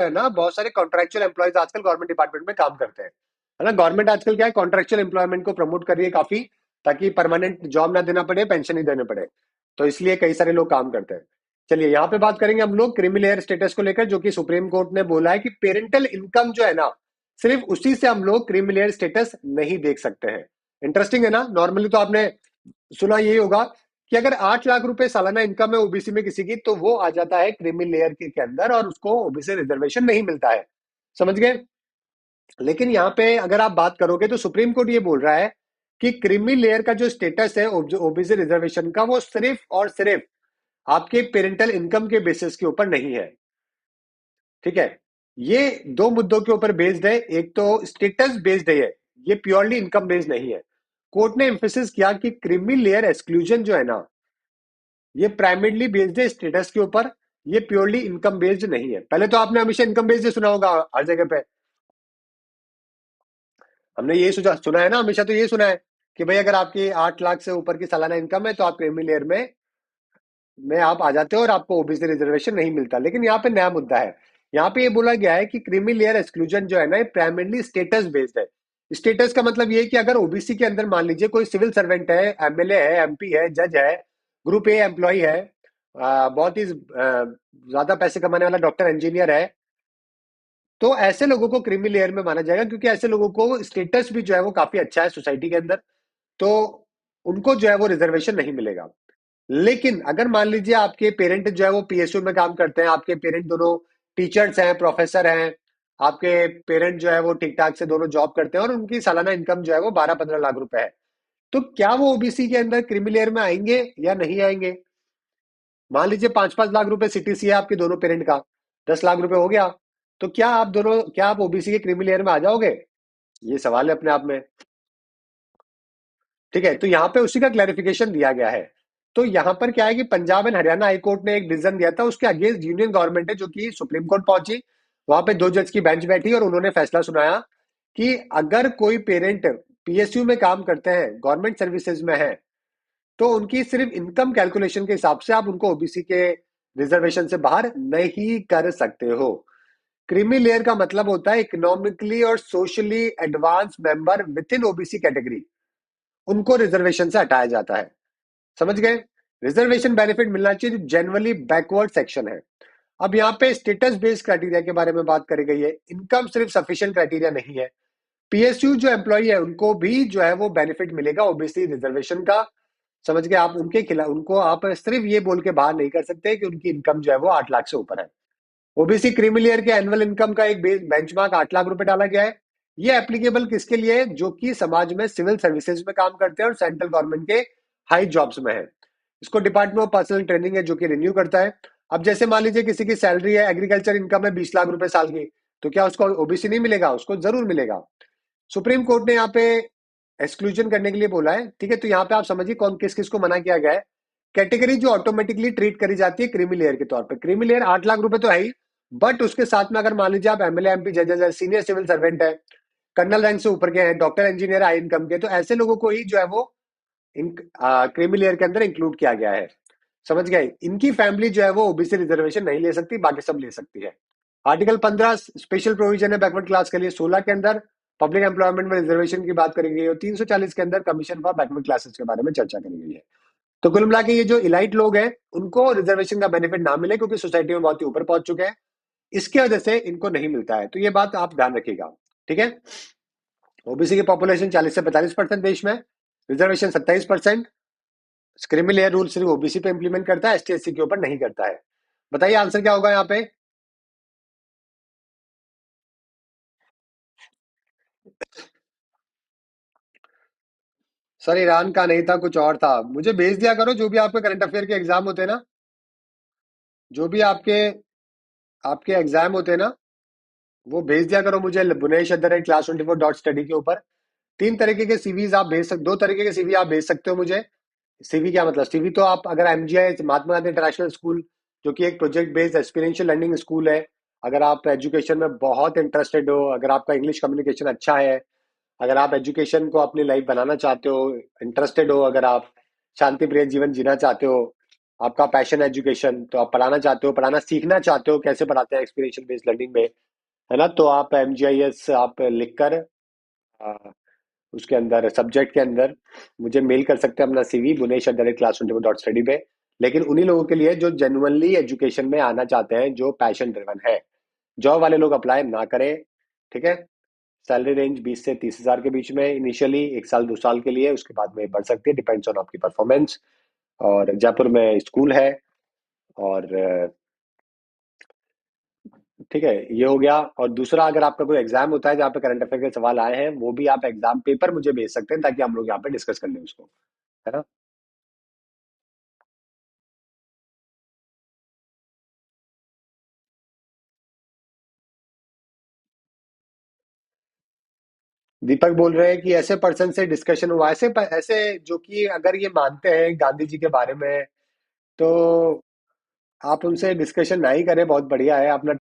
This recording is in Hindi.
है ना, बहुत सारे कॉन्ट्रेक्चुअल एम्प्लॉयज आजकल गवर्नमेंट डिपार्टमेंट में काम करते हैं, है ना। गवर्नमेंट आजकल क्या है, कॉन्ट्रेक्चुअल एम्प्लॉयमेंट को प्रमोट कर रही है काफी, ताकि परमानेंट जॉब ना देना पड़े, पेंशन नहीं देने पड़े। तो इसलिए कई सारे लोग काम करते हैं। चलिए यहाँ पे बात करेंगे हम लोग क्रीमी लेयर स्टेटस को लेकर, जो कि सुप्रीम कोर्ट ने बोला है कि पेरेंटल इनकम जो है ना, सिर्फ उसी से हम लोग क्रीमी लेयर स्टेटस नहीं देख सकते हैं। इंटरेस्टिंग है ना। नॉर्मली तो आपने सुना यही होगा कि अगर 8 लाख रुपए सालाना इनकम है ओबीसी में किसी की, तो वो आ जाता है क्रीमी लेयर के अंदर और उसको ओबीसी रिजर्वेशन नहीं मिलता है। समझ गए। लेकिन यहाँ पे अगर आप बात करोगे तो सुप्रीम कोर्ट ये बोल रहा है कि क्रीमी लेयर का जो स्टेटस है ओबीसी रिजर्वेशन का, वो सिर्फ और सिर्फ आपके पेरेंटल इनकम के बेसिस के ऊपर नहीं है। ठीक है। ये दो मुद्दों के ऊपर बेस्ड है। एक तो स्टेटस बेस्ड है, ये प्योरली इनकम बेस्ड नहीं है। कोर्ट ने एम्फेसिस किया कि क्रीमी लेयर एक्सक्लूजन जो है ना, ये प्राइमरीली बेस्ड है स्टेटस के ऊपर, ये प्योरली इनकम बेस्ड नहीं है। पहले तो आपने हमेशा इनकम बेस्ड सुना होगा हर जगह पे। हमने ये सुना है ना, हमेशा तो ये सुना है कि भाई अगर आपकी 8 लाख से ऊपर की सालाना इनकम है तो आप क्रीमी लेयर में आप आ जाते हो और आपको ओबीसी रिजर्वेशन नहीं मिलता। लेकिन यहाँ पे नया मुद्दा है। यहाँ पे ये बोला गया है कि क्रीमी लेयर एक्सक्लूजन जो है ना, ये प्राइमरली स्टेटस बेस्ड है। स्टेटस का मतलब ये है कि अगर ओबीसी के अंदर मान लीजिए कोई सिविल सर्वेंट है, एमएलए है, एमपी है, जज है, ग्रुप ए एम्प्लॉय है, बहुत ही ज्यादा पैसे कमाने वाला डॉक्टर इंजीनियर है, तो ऐसे लोगों को क्रीमी लेयर में माना जाएगा, क्योंकि ऐसे लोगों को स्टेटस भी जो है वो काफी अच्छा है सोसाइटी के अंदर। तो उनको जो है वो रिजर्वेशन नहीं मिलेगा। लेकिन अगर मान लीजिए आपके पेरेंट जो है वो पीएसयू में काम करते हैं, आपके पेरेंट दोनों टीचर्स हैं, प्रोफेसर हैं, आपके पेरेंट जो है वो ठीक ठाक से दोनों जॉब करते हैं और उनकी सालाना इनकम जो है वो 12-15 लाख रुपए है, तो क्या वो ओबीसी के अंदर क्रीमी लेयर में आएंगे या नहीं आएंगे? मान लीजिए 5-5 लाख रुपए सीटीसी है आपके दोनों पेरेंट का, 10 लाख रुपए हो गया, तो क्या आप ओबीसी के क्रीमी लेयर में आ जाओगे? ये सवाल है अपने आप में। ठीक है। तो यहाँ पे उसी का क्लैरिफिकेशन दिया गया है। तो यहाँ पर क्या है कि Punjab and Haryana high court ने एक डिसीजन दिया था, उसके अगेंस्ट यूनियन गवर्नमेंट है जो कि सुप्रीम कोर्ट पहुंची। वहां पे 2 जज की बेंच बैठी और उन्होंने फैसला सुनाया कि अगर कोई पेरेंट पीएसयू में काम करते हैं, गवर्नमेंट सर्विसेज में है, तो उनकी सिर्फ इनकम कैलकुलेशन के हिसाब से आप उनको ओबीसी के रिजर्वेशन से बाहर नहीं कर सकते हो। क्रीमी लेयर का मतलब होता है इकोनॉमिकली और socially advance member with in OBC category, उनको रिजर्वेशन से हटाया जाता है। समझ गए। रिजर्वेशन बेनिफिट मिलना चाहिए जो जनरली बैकवर्ड सेक्शन है। अब यहाँ पे स्टेटस बेस्ड क्राइटेरिया के बारे में बात करी गई है। इनकम सिर्फ सफिशिएंट क्राइटेरिया नहीं है। पीएसयू जो एम्प्लॉय है उनको भी जो है वो बेनिफिट मिलेगा ओबीसी रिजर्वेशन का। समझ गए। आप उनके खिलाफ, उनको आप सिर्फ ये बोल के बाहर नहीं कर सकते कि उनकी इनकम जो है वो 8 लाख से ऊपर है। ओबीसी क्रीमी लेयर के एनुअल इनकम का एक बेंचमार्क 8 लाख रुपए डाला गया है। ये एप्लीकेबल किसके लिए है? जो कि समाज में सिविल सर्विसेज में काम करते हैं और सेंट्रल गवर्नमेंट के हाई जॉब्स में है। इसको डिपार्टमेंट ऑफ पर्सनल ट्रेनिंग है जो कि रिन्यू करता है। अब जैसे मान लीजिए किसी की सैलरी है, एग्रीकल्चर इनकम है 20 लाख रुपए साल की, तो क्या उसको ओबीसी नहीं मिलेगा? उसको जरूर मिलेगा। सुप्रीम कोर्ट ने यहाँ पे एक्सक्लूजन करने के लिए बोला है। ठीक है। तो यहाँ पे आप समझिए कौन किस किस को मना किया गया है। कैटेगरी जो ऑटोमेटिकली ट्रीट करी जाती है क्रीमी लेयर के तौर पे, क्रीमी लेयर 8 लाख रुपए तो है ही, बट उसके साथ में अगर मान लीजिए आप एमएलए, एमपी, जज, सीनियर सिविल सर्वेंट है, कर्नल रैंक से ऊपर के हैं, डॉक्टर, इंजीनियर, हाई इनकम के, तो ऐसे लोगों को ही जो है वो क्रीमी लेयर के अंदर इंक्लूड किया गया है। समझ गए। इनकी फैमिली जो है वो ओबीसी रिजर्वेशन नहीं ले सकती, बाकी सब ले सकती है। आर्टिकल 15 स्पेशल प्रोविजन है बैकवर्ड क्लास के लिए। 16 के अंदर पब्लिक एम्प्लॉयमेंट में रिजर्वेशन की बात करी गई है और 340 के अंदर कमीशन फॉर बैकवर्ड क्लासेस के बारे में चर्चा करी गई है। तो कुल मिला के ये जो इलाइट लोग हैं उनको रिजर्वेशन का बेनिफिट ना मिले, क्योंकि सोसाइटी में बहुत ही ऊपर पहुंच चुके हैं, इसके वजह से इनको नहीं मिलता है। तो ये बात आप ध्यान रखिएगा। ठीक है। ओबीसी की पॉपुलेशन 40 से 45% देश में, रिजर्वेशन 27%। क्रीमी लेयर रूल सिर्फ ओबीसी पे इंप्लीमेंट करता है, एसटी एससी के ऊपर नहीं करता है। बताइए आंसर क्या होगा यहाँ पे? सर ईरान का नहीं था, कुछ और था। मुझे भेज दिया करो जो भी आपके करंट अफेयर के एग्जाम होते हैं ना, जो भी आपके आपके एग्जाम होते हैं ना, वो भेज दिया करो मुझे bunesh@class24.study के ऊपर। 3 तरीके के सीवीज आप भेज सकते, 2 तरीके के सीवी आप भेज सकते हो मुझे। सीवी क्या मतलब? सीवी तो आप अगर MGI Mahatma Gandhi international school, जो कि एक project based experiential learning school है, अगर आप एजुकेशन में बहुत इंटरेस्टेड हो, अगर आपका इंग्लिश कम्युनिकेशन अच्छा है, अगर आप एजुकेशन को अपनी लाइफ बनाना चाहते हो, इंटरेस्टेड हो, अगर आप शांति प्रिय जीवन जीना चाहते हो, आपका पैशन एजुकेशन, तो आप पढ़ाना चाहते हो, पढ़ाना सीखना चाहते हो कैसे पढ़ाते हैं एक्सपीरियंशियल बेस्ड लर्निंग में, है ना, तो आप MGIS आप लिखकर उसके अंदर सब्जेक्ट के अंदर मुझे मेल कर सकते हैं अपना CV bunesh@classroom.study पे। लेकिन उन्हीं लोगों के लिए जो जेन्युइनली एजुकेशन में आना चाहते हैं, जो पैशन ड्रिवन है। जॉब वाले लोग अप्लाई ना करें, ठीक है। सैलरी रेंज 20 से 30 हज़ार के बीच में इनिशियली, 1 साल 2 साल के लिए, उसके बाद में बढ़ सकती है, डिपेंड्स ऑन आपकी परफॉर्मेंस। और जयपुर में स्कूल है। और ठीक है, ये हो गया। और दूसरा, अगर आपका कोई एग्जाम होता है जहाँ पे करंट अफेयर के सवाल आए हैं, वो भी आप एग्जाम पेपर मुझे भेज सकते हैं, ताकि हम लोग यहाँ पे डिस्कस कर लें उसको, है ना। दीपक बोल रहे हैं कि ऐसे पर्सन से डिस्कशन हुआ, ऐसे जो कि अगर ये मानते हैं गांधी जी के बारे में, तो आप उनसे डिस्कशन ना ही करें, बहुत बढ़िया है। अपना